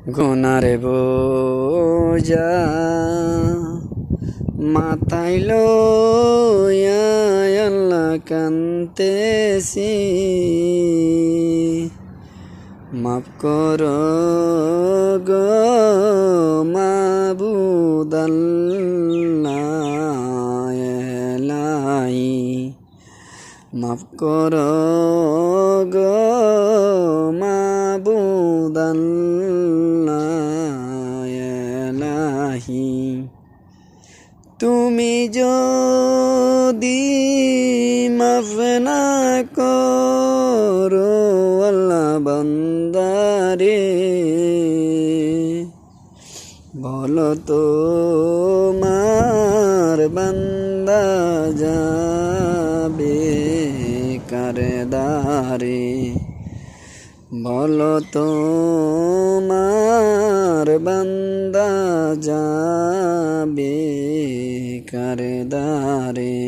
গুনার বোঝা মাথায় লইয়া আল্লাহ কান্তেছি, মাফ করো গো মাবুদ আল্লাহ এলাহি, মাফ করো গো মাবুদ আল্লাহ এলাহি। তুমি যদি মাফ না করো আল্লাহ বান্দারে, বলো তো মার বান্দা যাবে কারে দারে, বলো তো মার বান্দা যাবে কারে দারে।